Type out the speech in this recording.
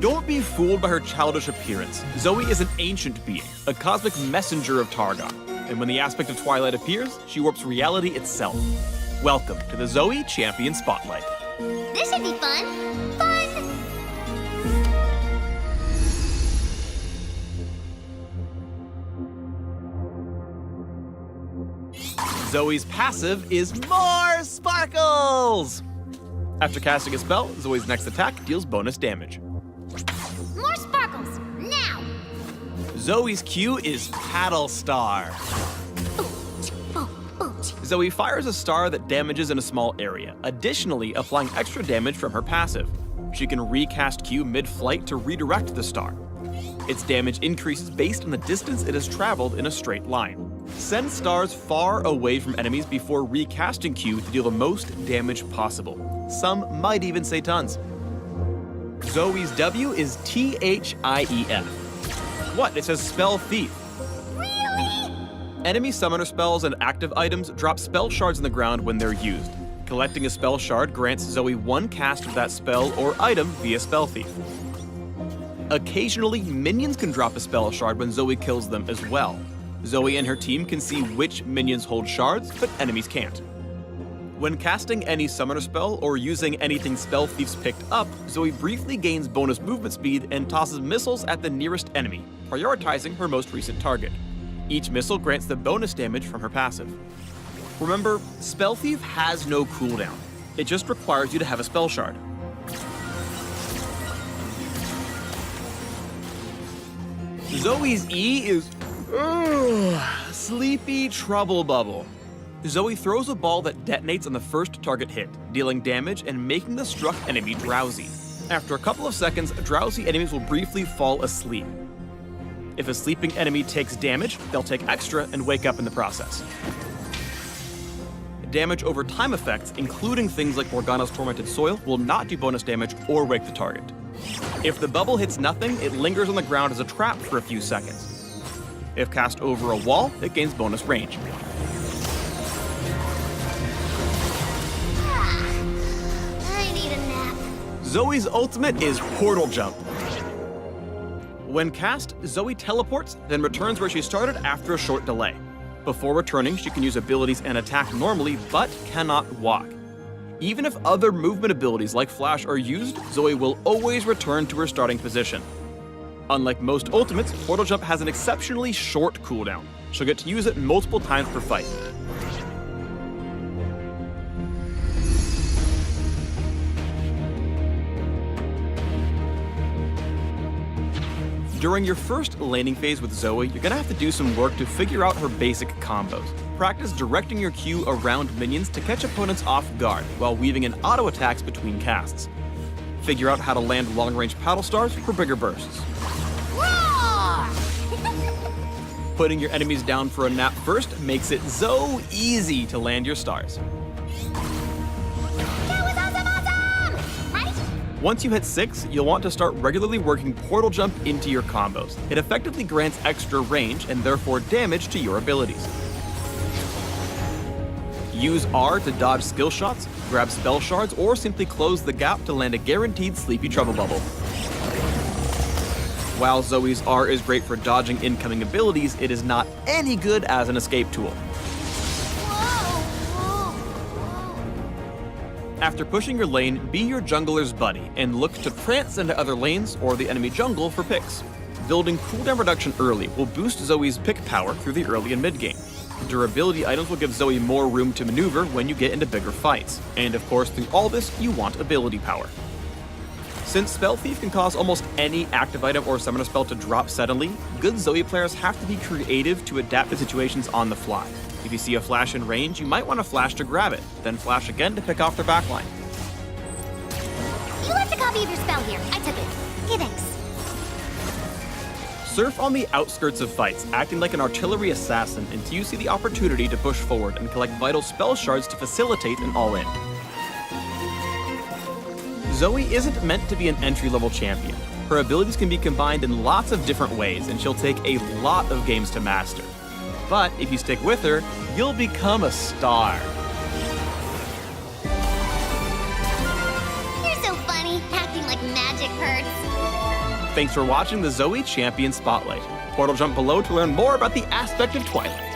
Don't be fooled by her childish appearance. Zoe is an ancient being, a cosmic messenger of Targon, and when the aspect of Twilight appears, she warps reality itself. Welcome to the Zoe Champion Spotlight. This should be fun! Fun! Zoe's passive is more sparkles! After casting a spell, Zoe's next attack deals bonus damage. More sparkles, now! Zoe's Q is Paddle Star. Zoe fires a star that damages in a small area, additionally applying extra damage from her passive. She can recast Q mid-flight to redirect the star. Its damage increases based on the distance it has traveled in a straight line. Send stars far away from enemies before recasting Q to deal the most damage possible. Some might even say tons. Zoe's W is THIEF. What? It says Spell Thief. Really? Enemy summoner spells and active items drop spell shards on the ground when they're used. Collecting a spell shard grants Zoe one cast of that spell or item via Spell Thief. Occasionally, minions can drop a spell shard when Zoe kills them as well. Zoe and her team can see which minions hold shards, but enemies can't. When casting any summoner spell or using anything Spell Thief's picked up, Zoe briefly gains bonus movement speed and tosses missiles at the nearest enemy, prioritizing her most recent target. Each missile grants the bonus damage from her passive. Remember, Spell Thief has no cooldown. It just requires you to have a spell shard. Zoe's E is Sleepy Trouble Bubble. Zoe throws a ball that detonates on the first target hit, dealing damage and making the struck enemy drowsy. After a couple of seconds, drowsy enemies will briefly fall asleep. If a sleeping enemy takes damage, they'll take extra and wake up in the process. Damage over time effects, including things like Morgana's Tormented Soil, will not do bonus damage or wake the target. If the bubble hits nothing, it lingers on the ground as a trap for a few seconds. If cast over a wall, it gains bonus range. I need a nap. Zoe's ultimate is Portal Jump. When cast, Zoe teleports, then returns where she started after a short delay. Before returning, she can use abilities and attack normally, but cannot walk. Even if other movement abilities like Flash are used, Zoe will always return to her starting position. Unlike most ultimates, Portal Jump has an exceptionally short cooldown. She'll get to use it multiple times per fight. During your first laning phase with Zoe, you're gonna have to do some work to figure out her basic combos. Practice directing your Q around minions to catch opponents off guard while weaving in auto attacks between casts. Figure out how to land long-range paddle stars for bigger bursts. Roar! Putting your enemies down for a nap first makes it so easy to land your stars. That was awesome! Right? Once you hit 6, you'll want to start regularly working Portal Jump into your combos. It effectively grants extra range and therefore damage to your abilities. Use R to dodge skill shots, grab spell shards, or simply close the gap to land a guaranteed Sleepy Trouble Bubble. While Zoe's R is great for dodging incoming abilities, it is not any good as an escape tool. After pushing your lane, be your jungler's buddy and look to prance into other lanes or the enemy jungle for picks. Building cooldown reduction early will boost Zoe's pick power through the early and mid game. Durability items will give Zoe more room to maneuver when you get into bigger fights. And of course, through all this, you want ability power. Since Spell Thief can cause almost any active item or summoner spell to drop suddenly, good Zoe players have to be creative to adapt to situations on the fly. If you see a flash in range, you might want to flash to grab it, then flash again to pick off their backline. You left a copy of your spell here. I took it. Okay, thanks. Surf on the outskirts of fights, acting like an artillery assassin until you see the opportunity to push forward and collect vital spell shards to facilitate an all-in. Zoe isn't meant to be an entry-level champion. Her abilities can be combined in lots of different ways, and she'll take a lot of games to master. But if you stick with her, you'll become a star. You're so funny, acting like magic hurts. Thanks for watching the Zoe Champion Spotlight. Portal jump below to learn more about the aspect of Twilight.